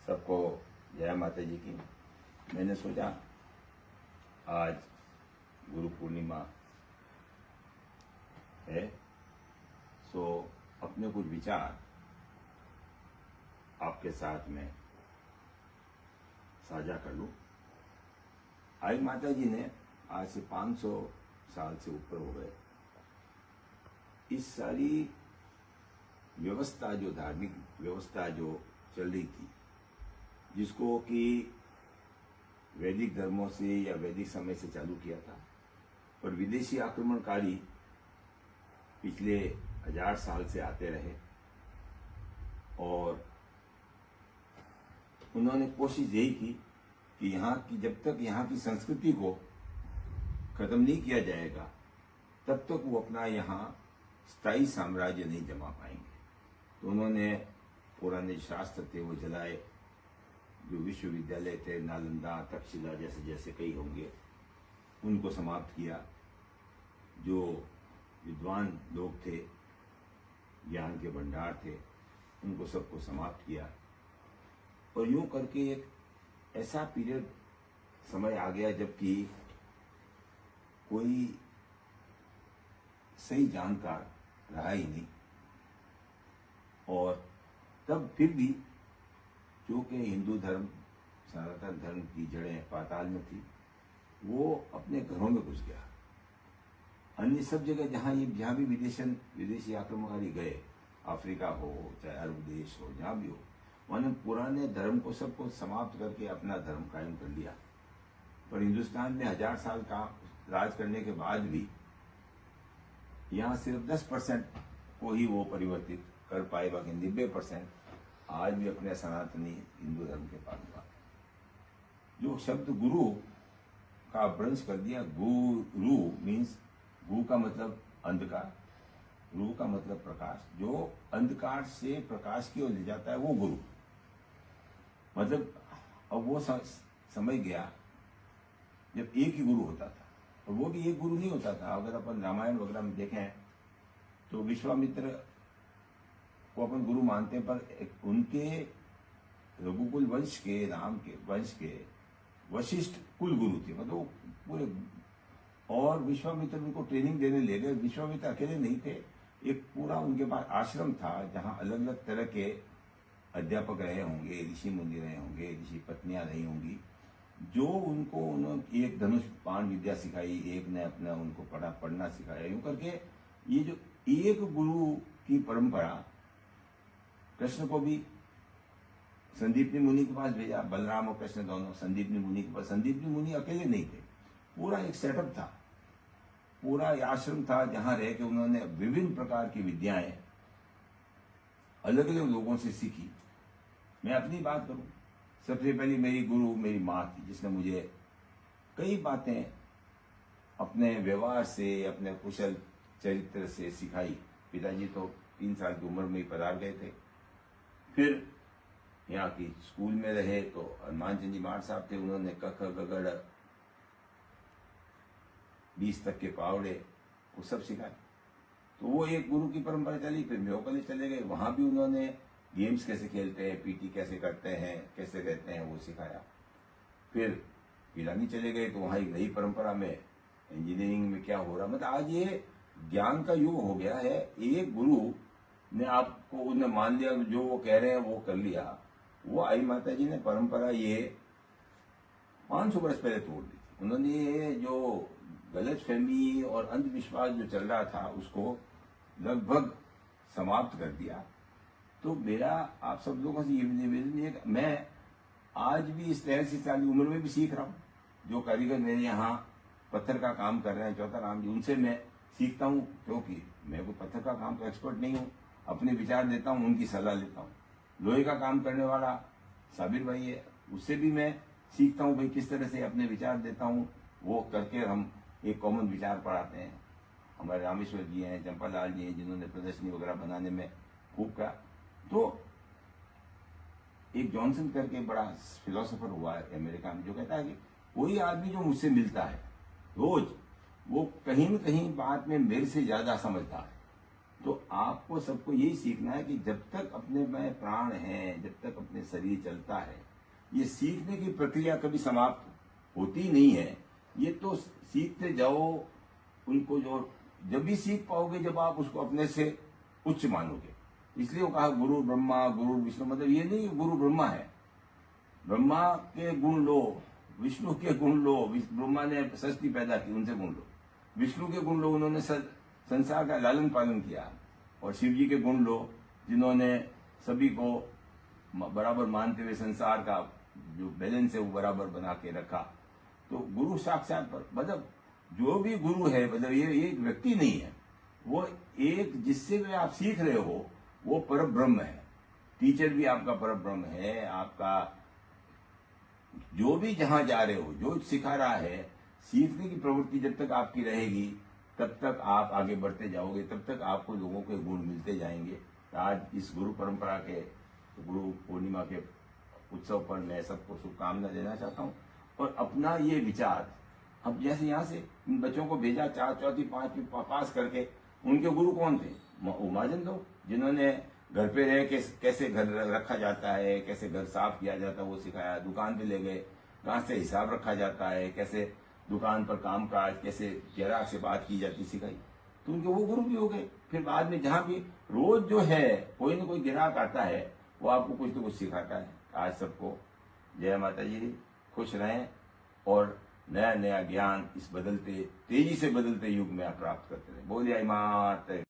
सबको जय माता जी की। मैंने सोचा आज गुरु पूर्णिमा है, सो अपने कुछ विचार आपके साथ में साझा कर लूं। आई माता जी ने आज से 500 साल से ऊपर हो गए इस सारी व्यवस्था, जो धार्मिक व्यवस्था जो चल रही थी, जिसको कि वैदिक धर्मों से या वैदिक समय से चालू किया था, पर विदेशी आक्रमणकारी पिछले 1000 साल से आते रहे और उन्होंने कोशिश यही की कि यहाँ की जब तक यहाँ की संस्कृति को खत्म नहीं किया जाएगा तब तक वो अपना यहाँ स्थायी साम्राज्य नहीं जमा पाएंगे। तो उन्होंने पुराने शास्त्र थे वो जलाए, जो विश्वविद्यालय थे नालंदा तक्षशिला जैसे जैसे कई होंगे उनको समाप्त किया, जो विद्वान लोग थे, ज्ञान के भंडार थे, उनको सबको समाप्त किया। और यूं करके एक ऐसा पीरियड समय आ गया जबकि कोई सही जानकार रहा ही नहीं। और तब फिर भी जो कि हिंदू धर्म, सनातन धर्म की जड़ें पाताल में थी, वो अपने घरों में घुस गया। अन्य सब जगह जहाँ भी विदेशी आक्रमणकारी गए, अफ्रीका हो चाहे अरब देश हो, जहाँ भी हो, उन्होंने पुराने धर्म को सबको समाप्त करके अपना धर्म कायम कर लिया। पर हिंदुस्तान में 1000 साल का राज करने के बाद भी यहाँ सिर्फ 10% को ही वो परिवर्तित कर पाए, बाकी 90% आज भी अपने सनातनी हिंदू धर्म के पास। जो शब्द गुरु का अपभ्रंश कर दिया, गुरु मीन्स गु का मतलब अंधकार, रू का मतलब प्रकाश, जो अंधकार से प्रकाश की ओर ले जाता है वो गुरु। मतलब अब वो समझ गया जब एक ही गुरु होता था, और वो भी एक गुरु नहीं होता था। अगर अपन रामायण वगैरह में देखें तो विश्वामित्र को अपन गुरु मानते हैं, पर उनके रघुकुल वंश के, राम के वंश के वशिष्ठ कुल गुरु थे, मतलब पूरे। और विश्वामित्र उनको ट्रेनिंग देने ले गए। विश्वामित्र अकेले नहीं थे, एक पूरा उनके पास आश्रम था जहां अलग अलग तरह के अध्यापक रहे होंगे, ऋषि मुनि रहे होंगे, ऋषि पत्नियां रही होंगी, जो उन्होंने एक धनुष बाण विद्या सिखाई, एक ने अपना उनको पढ़ना सिखाया। यूं करके ये जो एक गुरु की परंपरा, कृष्ण को भी संदीपनी मुनि के पास भेजा, बलराम और कृष्ण दोनों संदीपनी मुनि के पास। संदीपनी मुनि अकेले नहीं थे, पूरा एक सेटअप था, पूरा आश्रम था जहां रह के उन्होंने विभिन्न प्रकार की विद्याएं अलग अलग लोगों से सीखी। मैं अपनी बात करूं, सबसे पहले मेरी गुरु मेरी माँ थी, जिसने मुझे कई बातें अपने व्यवहार से, अपने कुशल चरित्र से सिखाई। पिताजी तो 3 साल की उम्र में ही पधार गए थे। फिर यहाँ की स्कूल में रहे तो हनुमान चंद जी मार साहब थे, उन्होंने कख गगड़ 20 तक के पावड़े वो सब सिखाए। तो वो एक गुरु की परंपरा चली। फिर मेरे कॉलेज चले गए, वहां भी उन्होंने गेम्स कैसे खेलते हैं, पीटी कैसे करते हैं, कैसे रहते हैं, वो सिखाया। फिर पिलानी चले गए तो वहां एक नई परंपरा में इंजीनियरिंग में क्या हो रहा, मतलब आज ये ज्ञान का युग हो गया है। एक गुरु ने आपको उन्हें मान लिया, जो वो कह रहे हैं वो कर लिया। वो आई माता जी ने परंपरा ये 500 वर्ष पहले तोड़ दी थी। उन्होंने ये जो गलतफहमी और अंधविश्वास जो चल रहा था उसको लगभग समाप्त कर दिया। तो मेरा आप सब लोगों से ये निवेदन है कि मैं आज भी इस 83 साल की उम्र में भी सीख रहा हूँ। जो कारीगर मेरे यहाँ पत्थर का काम कर रहे हैं, चौथा राम जी, उनसे मैं सीखता हूँ, क्योंकि मैं कोई पत्थर का काम तो एक्सपर्ट नहीं हूँ। अपने विचार देता हूँ, उनकी सलाह लेता हूँ। लोहे का काम करने वाला साबिर भाई है, उससे भी मैं सीखता हूँ, भाई किस तरह से अपने विचार देता हूँ। वो करके हम एक कॉमन विचार पढ़ाते हैं। हमारे रामेश्वर जी हैं, चंपालाल जी हैं, जिन्होंने प्रदर्शनी वगैरह बनाने में खूब कहा। तो एक जॉनसन करके बड़ा फिलोसोफर हुआ है अमेरिका में, जो कहता है कि कोई आदमी जो मुझसे मिलता है रोज, वो कहीं न कहीं बात में मेरे से ज्यादा समझता है। तो आपको सबको यही सीखना है कि जब तक अपने में प्राण है, जब तक अपने शरीर चलता है, ये सीखने की प्रक्रिया कभी समाप्त होती नहीं है। ये तो सीखते जाओ उनको, जो जब भी सीख पाओगे जब आप उसको अपने से उच्च मानोगे। इसलिए वो कहा गुरु ब्रह्मा गुरु विष्णु, मतलब ये नहीं गुरु ब्रह्मा है, ब्रह्मा के गुण लो, विष्णु के गुण लो, ब्रह्मा ने सृष्टि पैदा की उनसे गुण लो, विष्णु के गुण लो, उन्होंने संसार का लालन पालन किया, और शिव जी के गुण लो जिन्होंने सभी को बराबर मानते हुए संसार का जो बैलेंस है वो बराबर बना के रखा। तो गुरु साक्षात मतलब जो भी गुरु है, मतलब ये एक व्यक्ति नहीं है, वो एक जिससे भी आप सीख रहे हो वो पर ब्रह्म है। टीचर भी आपका पर ब्रह्म है। आपका जो भी जहां जा रहे हो, जो सिखा रहा है, सीखने की प्रवृत्ति जब तक आपकी रहेगी तब तक आप आगे बढ़ते जाओगे, तब तक आपको लोगों के गुण मिलते जाएंगे। आज इस गुरु परंपरा के, गुरु पूर्णिमा के उत्सव पर मैं सबको शुभकामना देना चाहता हूँ। और अपना ये विचार, अब जैसे यहाँ से इन बच्चों को भेजा 4, चौथी, 5वीं पास करके, उनके गुरु कौन थे? उमाजन दो, जिन्होंने घर पे रह के कैसे घर रखा जाता है, कैसे घर साफ किया जाता है वो सिखाया। दुकान पे ले गए, कहाँ से हिसाब रखा जाता है, कैसे दुकान पर काम काज, कैसे ग्राहक से बात की जाती सिखाई। तो उनके वो गुरु भी हो गए। फिर बाद में जहाँ भी रोज जो है कोई ना कोई ग्राहक आता है, वो आपको कुछ तो कुछ सिखाता है। आज सबको जय माता जी, खुश रहें और नया नया ज्ञान इस बदलते, तेजी से बदलते युग में आप प्राप्त करते रहे। बोलिए माता।